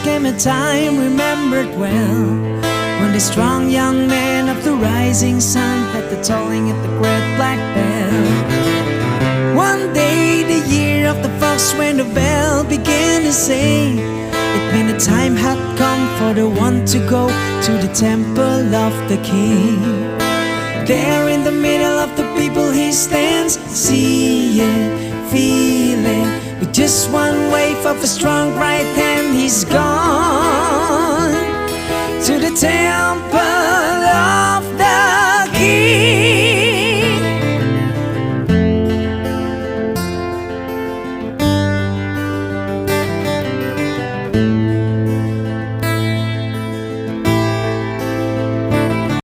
came a time remembered well, when the strong young man of the rising sun had the tolling at the great black bell. One day, the year of the fox, when the bell began to say, it meant the time had come for the one to go to the temple of the king. There in the middle of the people he stands, seeing, feeling, with just one wave of a strong right hand he's gone to the temple